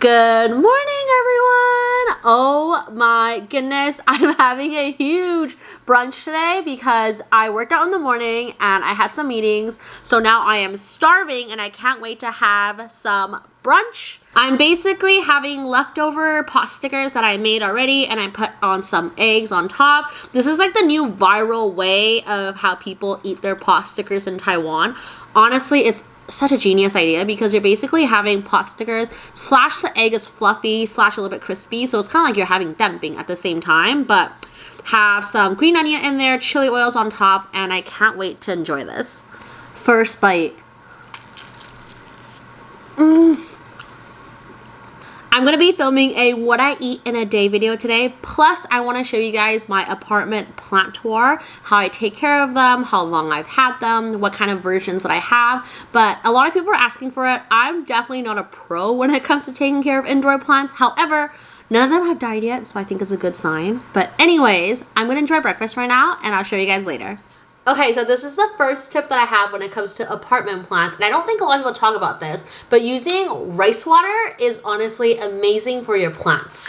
Good morning, everyone. Oh my goodness, I'm having a huge brunch today because I worked out in the morning and I had some meetings. So now I am starving and I can't wait to have some brunch. I'm basically having leftover pot stickers that I made already and I put on some eggs on top. This is like the new viral way of how people eat their pot stickers in Taiwan. Honestly, it's such a genius idea because you're basically having pot stickers slash the egg is fluffy slash a little bit crispy, so it's kind of like you're having dumping at the same time, but have some green onion in there, chili oils on top, and I can't wait to enjoy this. First bite. I'm going to be filming a what I eat in a day video today. Plus, I want to show you guys my apartment plant tour, how I take care of them, how long I've had them, what kind of versions that I have. But a lot of people are asking for it. I'm definitely not a pro when it comes to taking care of indoor plants. However, none of them have died yet, so I think it's a good sign. But anyways, I'm going to enjoy breakfast right now, and I'll show you guys later. Okay, so this is the first tip that I have when it comes to apartment plants, and I don't think a lot of people talk about this, but using rice water is honestly amazing for your plants.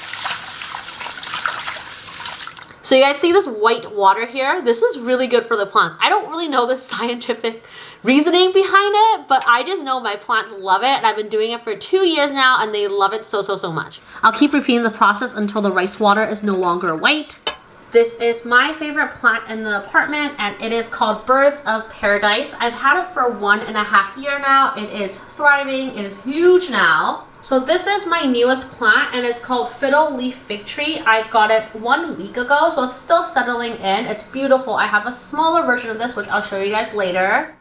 So you guys see this white water here? This is really good for the plants. I don't really know the scientific reasoning behind it, but I just know my plants love it, and I've been doing it for 2 years now, and they love it so much. I'll keep repeating the process until the rice water is no longer white. This is my favorite plant in the apartment, and it is called Birds of Paradise. I've had it for 1.5 years now. It is thriving. It is huge now. So this is my newest plant, and it's called Fiddle Leaf Fig Tree. I got it 1 week ago, so it's still settling in. It's beautiful. I have a smaller version of this, which I'll show you guys later.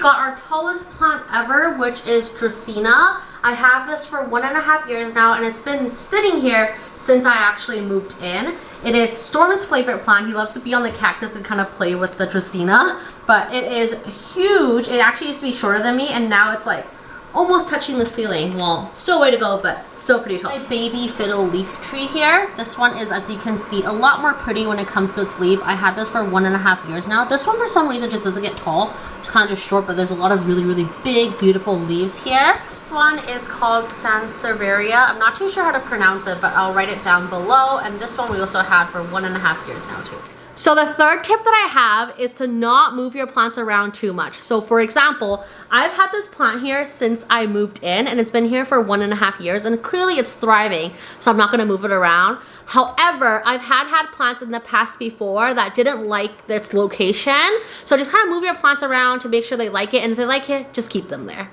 Got our tallest plant ever, which is Dracaena. I have this for 1.5 years now, and it's been sitting here since I actually moved in. It is Storm's favorite plant. He loves to be on the cactus and kind of play with the Dracaena, but it is huge. It actually used to be shorter than me, and now it's like almost touching the ceiling. Well, still a way to go, but still pretty tall. My baby fiddle leaf tree here. This one is, as you can see, a lot more pretty when it comes to its leaf. I had this for 1.5 years now. This one for some reason just doesn't get tall. It's kind of just short, but there's a lot of really big, beautiful leaves here. This one is called Sansevieria. I'm not too sure how to pronounce it, but I'll write it down below. And this one we also had for 1.5 years now too. So the third tip that I have is to not move your plants around too much. So for example, I've had this plant here since I moved in, and it's been here for 1.5 years, and clearly it's thriving, so I'm not gonna move it around. However, I've had plants in the past before that didn't like its location. So just kind of move your plants around to make sure they like it, and if they like it, just keep them there.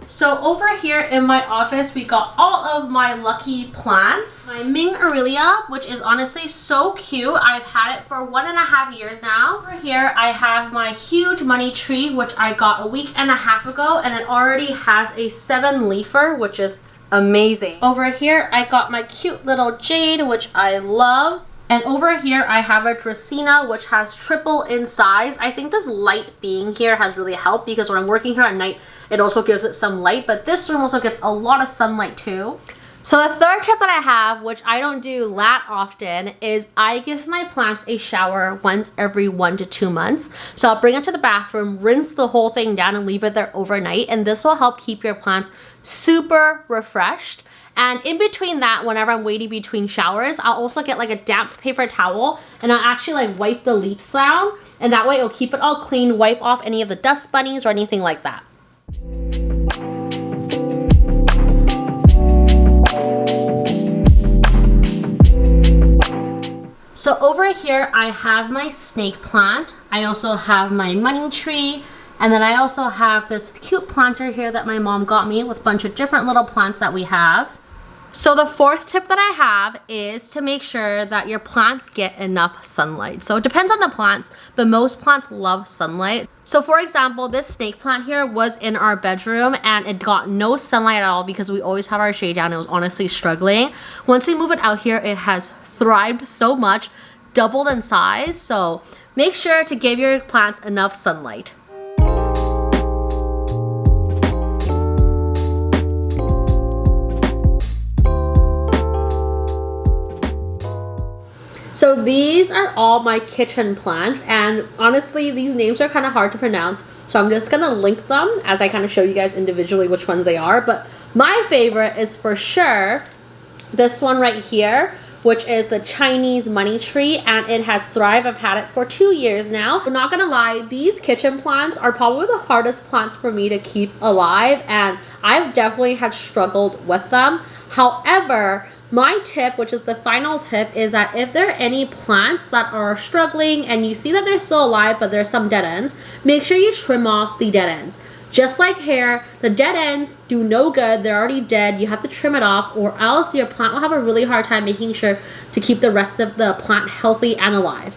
So over here in my office, we got all of my lucky plants. My Ming Aurelia, which is honestly so cute. I've had it for 1.5 years now. Over here, I have my huge money tree, which I got 1.5 weeks ago, and it already has a 7-leafer, which is amazing. Over here, I got my cute little jade, which I love. And over here, I have a Dracaena, which has triple in size. I think this light being here has really helped because when I'm working here at night, it also gives it some light, but this room also gets a lot of sunlight too. So the third tip that I have, which I don't do that often, is I give my plants a shower once every 1 to 2 months. So I'll bring it to the bathroom, rinse the whole thing down, and leave it there overnight. And this will help keep your plants super refreshed. And in between that, whenever I'm waiting between showers, I'll also get like a damp paper towel, and I'll actually like wipe the leaves down, and that way it'll keep it all clean, wipe off any of the dust bunnies or anything like that. So over here, I have my snake plant. I also have my money tree. And then I also have this cute planter here that my mom got me with a bunch of different little plants that we have. So the fourth tip that I have is to make sure that your plants get enough sunlight. So it depends on the plants, but most plants love sunlight. So for example, this snake plant here was in our bedroom and it got no sunlight at all because we always have our shade down. It was honestly struggling. Once we move it out here, it has thrived so much, doubled in size. So make sure to give your plants enough sunlight. So these are all my kitchen plants, and honestly these names are kind of hard to pronounce, so I'm just gonna link them as I kind of show you guys individually which ones they are. But my favorite is for sure this one right here, which is the Chinese money tree, and it has thrived. I've had it for 2 years now. I'm not gonna lie, these kitchen plants are probably the hardest plants for me to keep alive, and I've definitely had struggled with them. However, my tip, which is the final tip, is that if there are any plants that are struggling and you see that they're still alive but there's some dead ends, make sure you trim off the dead ends. Just like hair, the dead ends do no good. They're already dead. You have to trim it off, or else your plant will have a really hard time making sure to keep the rest of the plant healthy and alive.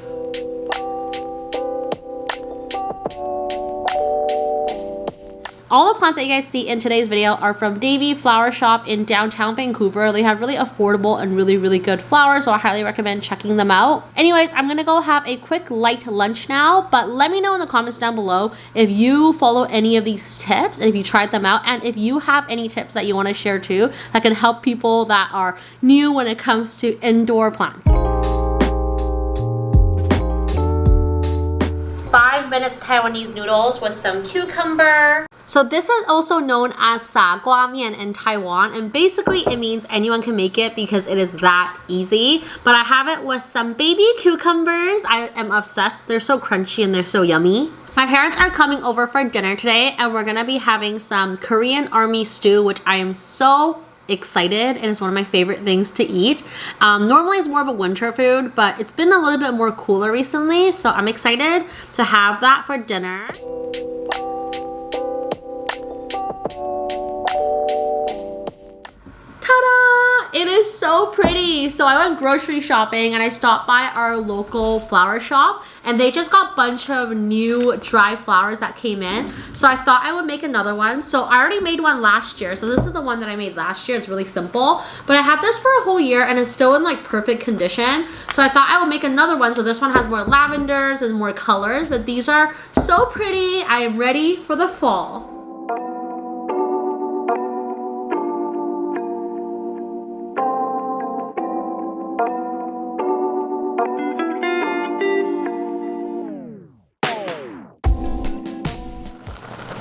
All the plants that you guys see in today's video are from Davie Flower Shop in downtown Vancouver. They have really affordable and really good flowers, so I highly recommend checking them out. Anyways, I'm gonna go have a quick light lunch now, but let me know in the comments down below if you follow any of these tips and if you tried them out, and if you have any tips that you want to share too that can help people that are new when it comes to indoor plants. 5 minutes Taiwanese noodles with some cucumber. So this is also known as sa gua mian in Taiwan, and basically it means anyone can make it because it is that easy. But I have it with some baby cucumbers. I am obsessed. They're so crunchy and they're so yummy. My parents are coming over for dinner today, and we're gonna be having some Korean army stew, which I am so excited. It is one of my favorite things to eat. Normally it's more of a winter food, but it's been a little bit more cooler recently, so I'm excited to have that for dinner. Ta-da! It is so pretty. So I went grocery shopping and I stopped by our local flower shop, and they just got a bunch of new dry flowers that came in. So I thought I would make another one. So I already made one last year. So this is the one that I made last year. It's really simple, but I had this for a whole year and it's still in like perfect condition. So I thought I would make another one. So this one has more lavenders and more colors, but these are so pretty. I am ready for the fall.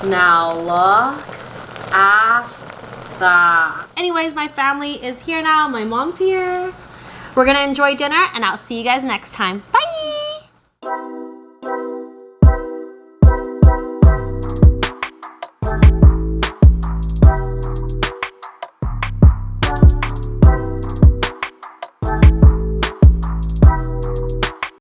Now look at that. Anyways, my family is here now. My mom's here. We're gonna enjoy dinner, and I'll see you guys next time. Bye.